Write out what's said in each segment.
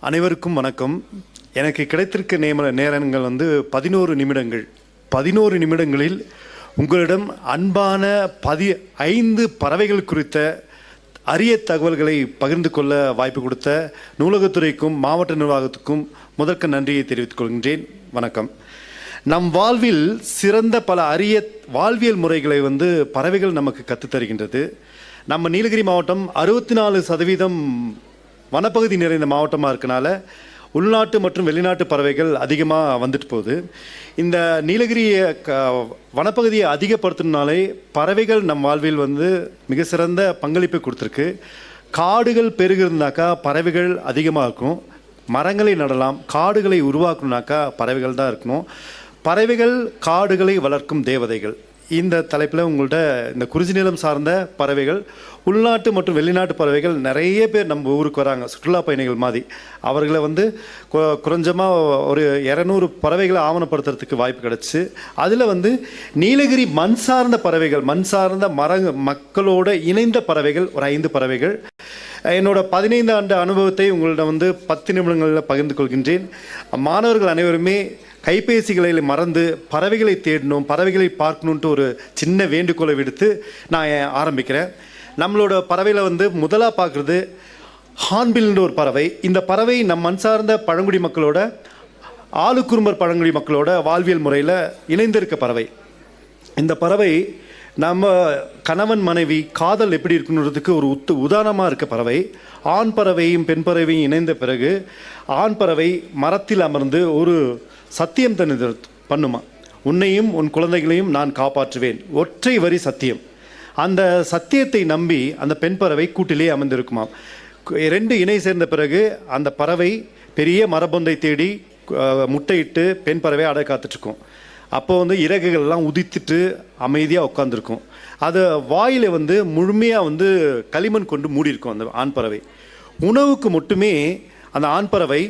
அனைவருக்கும் வணக்கம். எனக்கு கிடைத்திருக்க நேரங்கள் 11 நிமிடங்கள். 11 நிமிடங்களில் உங்களிடம் அன்பான 5 பறவைகள் குறித்த அரிய தகவல்களை பகிர்ந்து கொள்ள வாய்ப்பு கொடுத்த நூலகத்துறைக்கும் மாவட்ட நிர்வாகத்துக்கும் முதற்க நன்றியை தெரிவித்துக் கொள்கின்றேன். வணக்கம். நம் வாழ்வில் சிறந்த பல அரிய வாழ்வியல் முறைகளை பறவைகள் நமக்கு கற்றுத்தருகின்றது. நம்ம நீலகிரி மாவட்டம் 64% வனப்பகுதி நிறைந்த மாவட்டமாக இருக்கனால உள்நாட்டு மற்றும் வெளிநாட்டு பறவைகள் அதிகமாக வந்துட்டு போகுது. இந்த நீலகிரி வனப்பகுதியை அதிகப்படுத்தினாலே பறவைகள் நம் வாழ்வில் மிக சிறந்த பங்களிப்பை கொடுத்துருக்கு. காடுகள் பெருகிருந்தாக்கா பறவைகள் அதிகமாக இருக்கும். மரங்களை நடலாம், காடுகளை உருவாக்கணுனாக்கா பறவைகள் தான் இருக்கணும். பறவைகள் காடுகளை வளர்க்கும் தேவதைகள். இந்த தலைப்பில் உங்கள்கிட்ட இந்த குறிஞ்சி நிலம் சார்ந்த பறவைகள், உள்நாட்டு மற்றும் வெளிநாட்டு பறவைகள் நிறைய பேர் நம்ம ஊருக்கு வராங்க, சுற்றுலா பயணிகள் மாதிரி. அவர்களை குறைஞ்சமாக ஒரு 200 பறவைகளை ஆவணப்படுத்துறதுக்கு வாய்ப்பு கிடச்சி, அதில் நீலகிரி மண் சார்ந்த பறவைகள், மண் சார்ந்த மக்களோட இணைந்த பறவைகள் ஒரு 5 பறவைகள். என்னோட 15 ஆண்டு அனுபவத்தை உங்களிடம் 10 நிமிடங்களில் பகிர்ந்து கொள்கின்றேன். மாணவர்கள் அனைவருமே கைபேசிகளை மறந்து பறவைகளை தேடணும், பறவைகளை பார்க்கணுன்ட்டு ஒரு சின்ன வேண்டுகோளை விடுத்து நான் ஆரம்பிக்கிறேன். நம்மளோட பறவையில் முதலாக பார்க்குறது ஹார்ன்பில்ன்ற ஒரு பறவை. இந்த பறவை நம் மண் சார்ந்த பழங்குடி மக்களோட, ஆளுக்குறும்பர் பழங்குடி மக்களோட வாழ்வியல் முறையில் இணைந்திருக்க பறவை. இந்த பறவை நம்ம கணவன் மனைவி காதல் எப்படி இருக்குன்றதுக்கு ஒரு உதாரணமாக இருக்க பறவை. ஆண் பறவையும் பெண் பறவையும் இணைந்த பிறகு ஆண் பறவை மரத்தில் அமர்ந்து ஒரு சத்தியம் தன்னை பண்ணுமா, உன்னையும் உன் குழந்தைகளையும் நான் காப்பாற்றுவேன், ஒற்றை வரி சத்தியம். அந்த சத்தியத்தை நம்பி அந்த பெண் பறவை கூட்டிலே அமர்ந்திருக்குமாம். 2 இணை சேர்ந்த பிறகு அந்த பறவை பெரிய மரபொந்தை தேடி முட்டையிட்டு பெண் பறவை அடை காத்துட்ருக்கும். அப்போ இறகுகள்லாம் உதித்துட்டு அமைதியாக உட்காந்துருக்கும். அது வாயில் முழுமையாக களிமண் கொண்டு மூடியிருக்கும் அந்த ஆண் பறவை. உணவுக்கு மட்டுமே அந்த ஆண் பறவை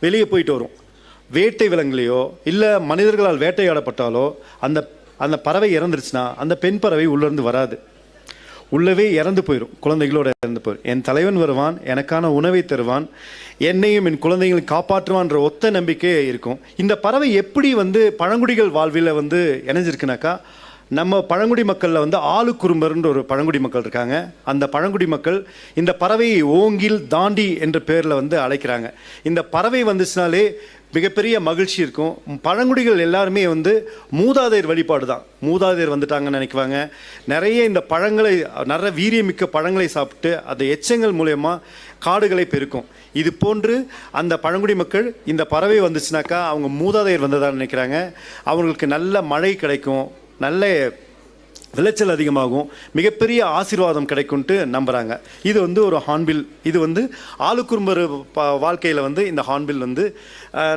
வெளியே போயிட்டு வரும். வேட்டை விலங்குலையோ இல்லை மனிதர்களால் வேட்டையாடப்பட்டாலோ அந்த பறவை இறந்துருச்சுன்னா அந்த பெண் பறவை உள்ளேருந்து வராது, உள்ளவே இறந்து போயிடும், குழந்தைகளோடு இறந்து போயிடும். என் தலைவன் வருவான், எனக்கான உணவை தருவான், என்னையும் என் குழந்தைகளை காப்பாற்றுவான்ற ஒத்த நம்பிக்கை இருக்கும். இந்த பறவை எப்படி பழங்குடிகள் வாழ்வில் இணைஞ்சிருக்குனாக்கா, நம்ம பழங்குடி மக்களில் ஆளுக்குறும்பர்ன்ற ஒரு பழங்குடி மக்கள் இருக்காங்க. அந்த பழங்குடி மக்கள் இந்த பறவையை ஓங்கில் தாண்டி என்ற பேரில் அழைக்கிறாங்க. இந்த பறவை வந்துச்சுனாலே மிகப்பெரிய மகிழ்ச்சி இருக்கும். பழங்குடிகள் எல்லாருமே மூதாதையர் வழிபாடு தான். மூதாதையர் வந்துட்டாங்கன்னு நினைக்குவாங்க. நிறைய இந்த பழங்களை, நிறைய வீரியமிக்க பழங்களை சாப்பிட்டு அந்த எச்சங்கள் மூலயமா காடுகளை பெருக்கும். இது போன்று அந்த பழங்குடி மக்கள் இந்த பறவை வந்துச்சுனாக்கா அவங்க மூதாதையர் வந்ததாக நினைக்கிறாங்க. அவங்களுக்கு நல்ல மழை கிடைக்கும், நல்ல விளைச்சல் அதிகமாகும், மிகப்பெரிய ஆசீர்வாதம் கிடைக்கும்ட்டு நம்புகிறாங்க. இது ஒரு ஹார்ன்பில். இது ஆளுக்குறும்பர் வாழ்க்கையில் இந்த ஹார்ன்பில்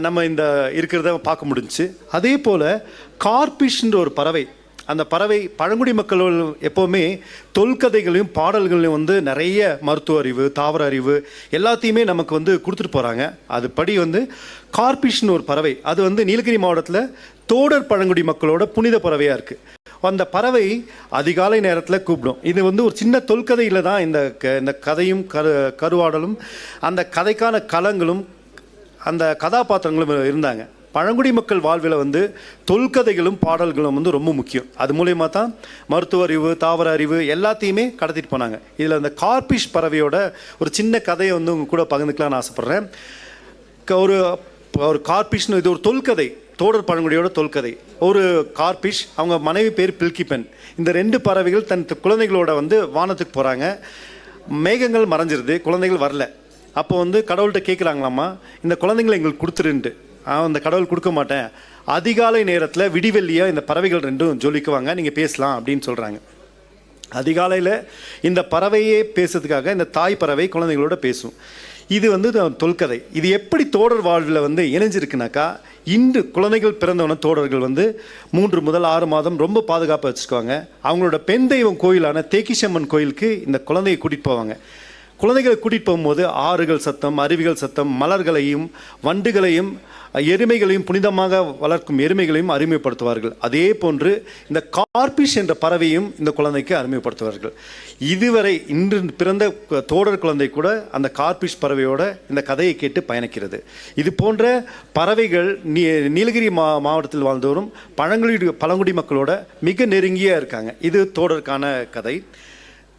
நம்ம இந்த இருக்கிறத பார்க்க முடிஞ்சுச்சு. அதே போல் கார்பிஷ்ன்ற ஒரு பறவை. அந்த பறவை பழங்குடி மக்களோட எப்போவுமே தொல்கதைகளையும் பாடல்களையும் நிறைய மருத்துவ அறிவு, தாவர அறிவு எல்லாத்தையுமே நமக்கு கொடுத்துட்டு போகிறாங்க. அதுபடி கார்பிஷ்னு ஒரு பறவை. அது நீலகிரி மாவட்டத்தில் தோடர் பழங்குடி மக்களோட புனித பறவையாக இருக்குது. அந்த பறவை அதிகாலை நேரத்தில் கூப்பிடும். இது ஒரு சின்ன தொல்கதையில் தான் இந்த கதையும் கருவாடலும் அந்த கதைக்கான களங்களும் அந்த கதாபாத்திரங்களும் இருந்தாங்க. பழங்குடி மக்கள் வாழ்வில் தொல்கதைகளும் பாடல்களும் ரொம்ப முக்கியம். அது மூலயமா தான் மருத்துவ அறிவு, தாவர அறிவு எல்லாத்தையுமே கடத்திட்டு போனாங்க. இதில் அந்த கார்பிஷ் பறவையோட ஒரு சின்ன கதையை உங்க கூட பகிர்ந்துக்கலாம்னு ஆசைப்பட்றேன். ஒரு கார்பிஷ்னு இது ஒரு தொல்கதை, தோடர் பழங்குடியோட தொல்கதை. ஒரு கார்பிஷ், அவங்க மனைவி பேர் பில்கிபென். இந்த 2 பறவைகள் தன் குழந்தைகளோட வானத்துக்கு போகிறாங்க. மேகங்கள் மறைஞ்சிருது, குழந்தைகள் வரல. அப்போ கடவுள்கிட்ட கேட்குறாங்களாம்மா, இந்த குழந்தைங்களை எங்களுக்கு கொடுத்துருன்ட்டு. அந்த கடவுள் கொடுக்க மாட்டேன், அதிகாலை நேரத்தில் விடிவெள்ளியாக இந்த பறவைகள் 2 ஜொலிக்குவாங்க, நீங்கள் பேசலாம் அப்படின்னு சொல்கிறாங்க. அதிகாலையில் இந்த பறவையே பேசுறதுக்காக இந்த தாய் பறவை குழந்தைகளோட பேசும். இது தொல்கதை. இது எப்படி தோடர் வாழ்வில் இணைஞ்சிருக்குனாக்கா, இன்று குழந்தைகள் பிறந்தவன தோடர்கள் 3 முதல் 6 மாதம் ரொம்ப பாதுகாப்பாக வச்சுக்குவாங்க. அவங்களோட பெண் தெய்வம் கோயிலான தேக்கிஷம்மன் கோயிலுக்கு இந்த குழந்தையை கூட்டிகிட்டு போவாங்க. குழந்தைகளை கூட்டிகிட்டு போகும்போது ஆறுகள் சத்தம், அருவிகள் சத்தம், மலர்களையும் வண்டுகளையும் எருமைகளையும் புனிதமாக வளர்க்கும் எருமைகளையும் அறிமுகப்படுத்துவார்கள். அதே போன்று இந்த கார்பிஷ் என்ற பறவையும் இந்த குழந்தைக்கு அறிமுகப்படுத்துவார்கள். இதுவரை இன்று பிறந்த தோடர் குழந்தை கூட அந்த கார்பிஷ் பறவையோட இந்த கதையை கேட்டு பயணிக்கிறது. இது போன்ற பறவைகள் நீலகிரி மாவட்டத்தில் வாழ்ந்தோறும் பழங்குடி மக்களோட மிக நெருங்கியாக இருக்காங்க. இது தோடருக்கான கதை.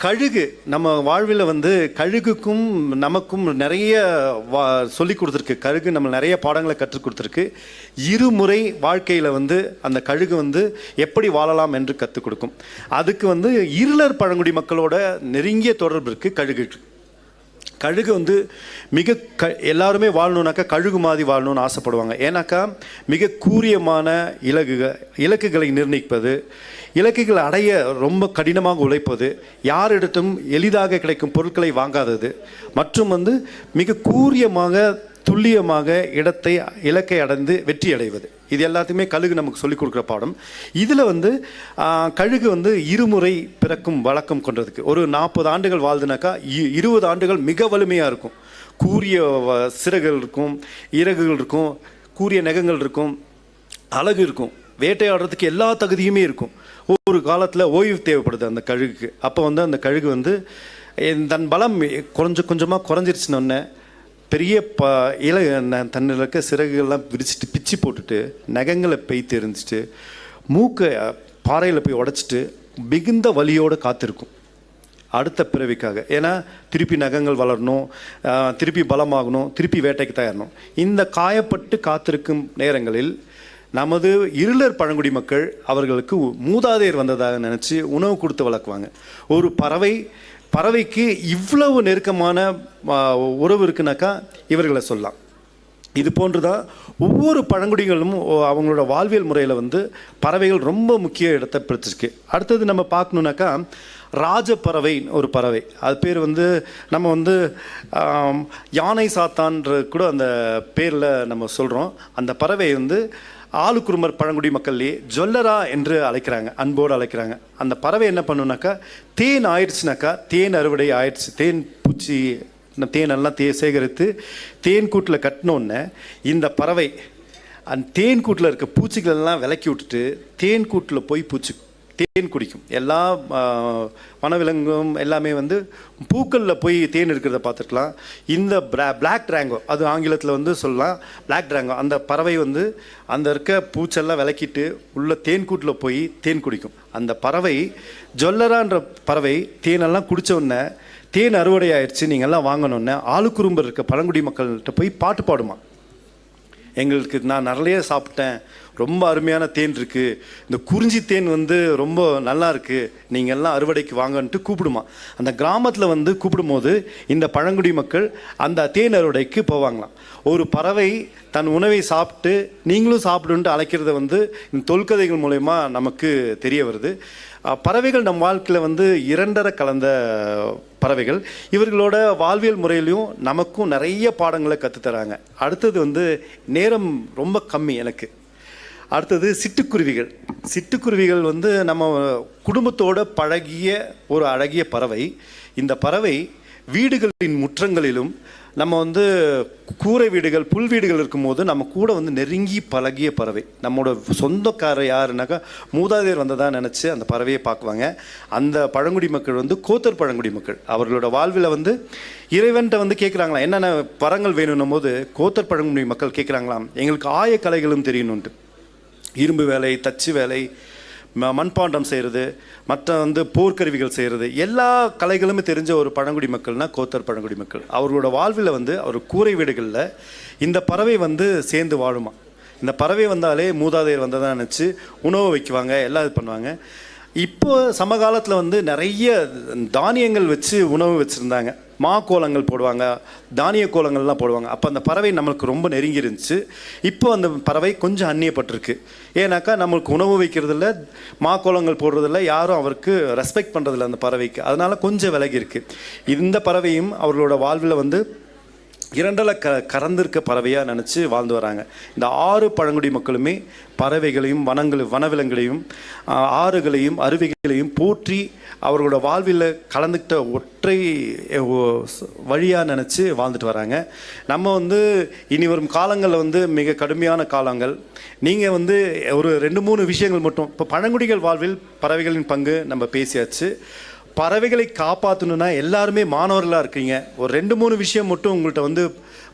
கழுகு நம்ம வாழ்வில் வந்து கழுகுக்கும் நமக்கும் நிறைய சொல்லி கொடுத்துருக்கு. கழுகு நம்ம நிறைய பாடங்களை கற்றுக் கொடுத்துருக்கு. இருமுறை வாழ்க்கையில் வந்து அந்த கழுகு வந்து எப்படி வாழலாம் என்று கற்றுக் கொடுக்கும். அதுக்கு வந்து இருளர் பழங்குடி மக்களோட நெருங்கிய தொடர்பு இருக்குது கழுகுக்கு. கழுகு வந்து எல்லாருமே வாழணுன்னாக்கா கழுகு மாதிரி வாழணும்னு ஆசைப்படுவாங்க. ஏன்னாக்கா மிக கூரியமான இலக்குகளை நிர்ணயிப்பது, இலக்குகளை அடைய ரொம்ப கடினமாக உழைப்பது, யாரிடத்தும் எளிதாக கிடைக்கும் பொருட்களை வாங்காதது, மற்றும் வந்து மிக கூரியமாக துல்லியமாக இலக்கை அடைந்து வெற்றி அடைவது, இது எல்லாத்தையுமே கழுகு நமக்கு சொல்லிக் கொடுக்குற பாடம். இதில் வந்து கழுகு வந்து இருமுறை பிறக்கும் வழக்கம் கொண்டதுக்கு. ஒரு 40 ஆண்டுகள் வாழ்ந்துனாக்கா 20 ஆண்டுகள் மிக வலிமையாக இருக்கும். கூரிய சிறகுகள் இருக்கும், இறகுகள் இருக்கும், கூரிய நகங்கள் இருக்கும், அழகு இருக்கும், வேட்டையாடுறதுக்கு எல்லா தகுதியுமே இருக்கும். ஒரு காலத்தில் ஓய்வு தேவைப்படுது அந்த கழுகுக்கு. அப்போ வந்து அந்த கழுகு வந்து தன் பலம் கொஞ்சமாக குறைஞ்சிருச்சுன்னொன்னே பெரிய தன்னில் இருக்க சிறகுகள்லாம் விரிச்சிட்டு பிச்சு போட்டுட்டு நகங்களை பெய்த்து எரிஞ்சிட்டு மூக்கை பாறையில் போய் உடைச்சிட்டு மிகுந்த வலியோடு காத்திருக்கும் அடுத்த பிறவிக்காக. ஏன்னா திருப்பி நகங்கள் வளரணும், திருப்பி பலமாகணும், திருப்பி வேட்டைக்கு தயாரணும். இந்த காயப்பட்டு காத்திருக்கும் நேரங்களில் நமது இருளர் பழங்குடி மக்கள் அவர்களுக்கு மூதாதையர் வந்ததாக நினச்சி உணவு கொடுத்து வளர்க்குவாங்க. ஒரு பறவைக்கு இவ்வளவு நெருக்கமான உறவு இருக்குனாக்கா இவர்களை சொல்லலாம். இது போன்று தான் ஒவ்வொரு பழங்குடிகளும் அவங்களோட வாழ்வியல் முறையில் வந்து பறவைகள் ரொம்ப முக்கிய இடத்தை பிடிச்சிருக்கு. அடுத்தது நம்ம பார்க்கணுன்னாக்கா ராஜப்பறவை ஒரு பறவை, அது பேர் வந்து நம்ம வந்து யானை சாத்தான்ற கூட அந்த பேரில் நம்ம சொல்கிறோம். அந்த பறவை வந்து ஆளுக்குறுமர் பழங்குடி மக்கள்லேயே ஜொல்லரா என்று அழைக்கிறாங்க, அன்போடு அழைக்கிறாங்க. அந்த பறவை என்ன பண்ணுனாக்கா தேன் ஆயிடுச்சுனாக்கா, தேன் அறுவடை ஆயிடுச்சு, தேன் பூச்சி தேனெல்லாம் சேகரித்து தேன் கூட்டில் கட்டினோன்னே இந்த பறவை அந்த தேன் கூட்டில் இருக்க பூச்சிகளெல்லாம் விலக்கி விட்டுட்டு தேன் கூட்டில் போய் தேன் குடிக்கும். எல்லா வனவிலங்கும் எல்லாமே வந்து பூக்களில் போய் தேன் இருக்கிறத பார்த்துக்கலாம். இந்த பிளாக் ட்ராங்கோ, அது ஆங்கிலத்தில் வந்து சொல்லலாம் பிளாக் ட்ராங்கோ, அந்த பறவை வந்து அந்த இருக்க பூச்செல்லாம் விளக்கிட்டு உள்ள தேன் கூட்டில் போய் தேன் குடிக்கும். அந்த பறவை ஜொல்லரான்ற பறவை தேனெல்லாம் குடித்தோடனே தேன் அறுவடை ஆயிடுச்சு, நீங்கள்லாம் வாங்கணுன்னே ஆளுக்குறும்பர் இருக்க பழங்குடி மக்கள்கிட்ட போய் பாட்டு பாடுமா. எங்களுக்கு நான் நிறைய சாப்பிட்டேன், ரொம்ப அருமையான தேன் இருக்குது, இந்த குறிஞ்சி தேன் வந்து ரொம்ப நல்லா இருக்குது, நீங்கள்லாம் அறுவடைக்கு வாங்கன்ட்டு கூப்பிடுமா. அந்த கிராமத்தில் வந்து கூப்பிடும்போது இந்த பழங்குடி மக்கள் அந்த தேன் அறுவடைக்கு போவாங்களாம். ஒரு பறவை தன் உணவை சாப்பிட்டு நீங்களும் சாப்பிடுன்ட்டு அழைக்கிறத வந்து இந்த தொல்கதைகள் மூலயமா நமக்கு தெரிய வருது. பறவைகள் நம் வாழ்க்கையில் வந்து இரண்டரை கலந்த பறவைகள். இவர்களோட வாழ்வியல் முறையிலையும் நமக்கும் நிறைய பாடங்களை கற்றுத்தராங்க. அடுத்தது வந்து நேரம் ரொம்ப கம்மி எனக்கு. அடுத்தது சிட்டுக்குருவிகள். சிட்டுக்குருவிகள் வந்து நம்ம குடும்பத்தோடு பழகிய ஒரு அழகிய பறவை. இந்த பறவை வீடுகளின் முற்றங்களிலும் நம்ம வந்து கூரை வீடுகள் புல் வீடுகள் இருக்கும்போது நம்ம கூட வந்து நெருங்கி பழகிய பறவை. நம்மளோட சொந்தக்காரர் யாருனாக்கா மூதாதையர் வந்ததாக நினச்சி அந்த பறவையை பார்க்குவாங்க. அந்த பழங்குடி மக்கள் வந்து கோத்தர் பழங்குடி மக்கள். அவர்களோட வாழ்வில் வந்து இறைவன்கிட்ட வந்து கேட்குறாங்களாம் என்னென்ன பறங்கள் வேணும்னும் போது கோத்தர் பழங்குடி மக்கள் கேட்குறாங்களாம் எங்களுக்கு ஆயக்கலைகளும் தெரியணுன்ட்டு. இரும்பு வேலை, தச்சு வேலை, மண்பாண்டம் செய்கிறது, மற்ற வந்து போர்க்கருவிகள் செய்கிறது, எல்லா கலைகளுமே தெரிஞ்ச ஒரு பழங்குடி மக்கள்னால் கோத்தர் பழங்குடி மக்கள். அவர்களோட வாழ்வில் வந்து அவர் கூரை வீடுகளில் இந்த பறவை வந்து சேர்ந்து வாழுமா. இந்த பறவை வந்தாலே மூதாதையர் வந்ததாக நினச்சி உணவு வைக்குவாங்க, எல்லாம் இது பண்ணுவாங்க. இப்போ சமகாலத்தில் வந்து நிறைய தானியங்கள் வச்சு உணவு வச்சுருந்தாங்க. கோலங்கள் போடுவாங்க, தானிய கோலங்கள்லாம் போடுவாங்க. அப்போ அந்த பறவை நம்மளுக்கு ரொம்ப நெருங்கி இருந்துச்சு. இப்போ அந்த பறவை கொஞ்சம் அந்நியப்பட்டிருக்கு. ஏன்னாக்கா நம்மளுக்கு உணவு வைக்கிறதில்ல, கோலங்கள் போடுறதில்ல, யாரும் அவருக்கு ரெஸ்பெக்ட் பண்ணுறதில்ல அந்த பறவைக்கு. அதனால் கொஞ்சம் விலகி இருக்குது. இந்த பறவையும் அவர்களோட வாழ்வில் வந்து இரண்டல கறந்திருக்க பறவையாக நினச்சி வாழ்ந்து வராங்க. இந்த 6 பழங்குடி மக்களுமே பறவைகளையும் வனவிலங்குகளையும் ஆறுகளையும் அருவிகளையும் போற்றி அவர்களோட வாழ்வில் கலந்துக்கிட்ட ஒற்றை வழியாக நினச்சி வாழ்ந்துட்டு வராங்க. நம்ம இனி வரும் காலங்களில் மிக கடுமையான காலங்கள். நீங்கள் ஒரு 2-3 விஷயங்கள் மட்டும், இப்போ பழங்குடிகள் வாழ்வில் பறவைகளின் பங்கு நம்ம பேசியாச்சு. பறவைகளை காப்பாற்றணுன்னா எல்லாருமே மாணவர்களாக இருக்கீங்க. ஒரு 2-3 விஷயம் மட்டும் உங்கள்கிட்ட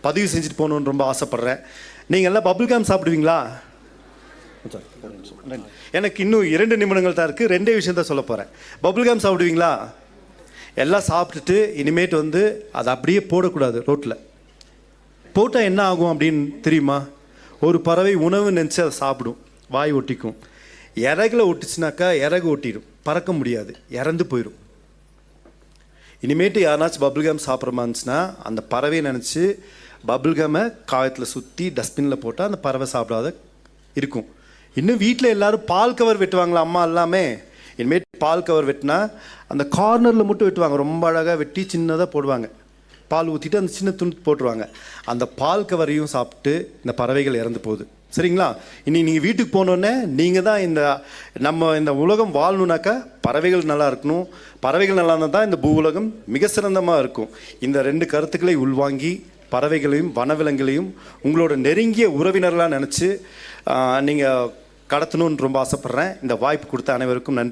பதிவு செஞ்சுட்டு போகணுன்னு ரொம்ப ஆசைப்பட்றேன். நீங்கள் எல்லாம் பபிள் கம் சாப்பிடுவீங்களா? எனக்கு இன்னும் 2 நிமிடங்கள் தான் இருக்குது. 2 விஷயம் தான் சொல்ல போகிறேன். பபிள் கம் சாப்பிடுவீங்களா? எல்லாம் சாப்பிட்டுட்டு இனிமேட்டு அதை அப்படியே போடக்கூடாது. ரோட்டில் போட்டால் என்ன ஆகும் அப்படின்னு தெரியுமா? ஒரு பறவை உணவு நினச்சி அதை சாப்பிடும், வாய் ஒட்டிக்கும். இறகுல ஒட்டிச்சுனாக்கா இறகு ஒட்டிடும், பறக்க முடியாது, இறந்து போயிடும். இனிமேட்டு யாருனாச்சும் பபிள்கம் சாப்பிட்ற மாதிரி இருந்துச்சுன்னா அந்த பறவையை நினச்சி பபிள்கம்மை காயத்தில் சுற்றி டஸ்ட்பினில் போட்டால் அந்த பறவை சாப்பிடாத இருக்கும். இன்னும் வீட்டில் எல்லோரும் பால் கவர் வெட்டுவாங்களா? அம்மா எல்லாமே இனிமேட்டு பால் கவர் வெட்டினா அந்த கார்னரில் மட்டும் வெட்டுவாங்க. ரொம்ப அழகாக வெட்டி சின்னதாக போடுவாங்க. பால் ஊற்றிட்டு அந்த சின்ன துணி போட்டுருவாங்க. அந்த பால் கவரையும் சாப்பிட்டு இந்த பறவைகள் இறந்து போகுது. சரிங்களா? இனி நீங்கள் வீட்டுக்கு போனோடனே நீங்கள் தான் இந்த உலகம் வாழணுனாக்கா பறவைகள் நல்லா இருக்கணும். பறவைகள் நல்லா இருந்தால் தான் இந்த பூ உலகம் மிக சிறந்தமாக இருக்கும். இந்த 2 கருத்துக்களை உள்வாங்கி பறவைகளையும் வனவிலங்குகளையும் உங்களோட நெருங்கிய உறவினர்களாக நினச்சி நீங்கள் கடத்தணும்னு ரொம்ப ஆசைப்பட்றேன். இந்த வாய்ப்பு கொடுத்த அனைவருக்கும் நன்றி.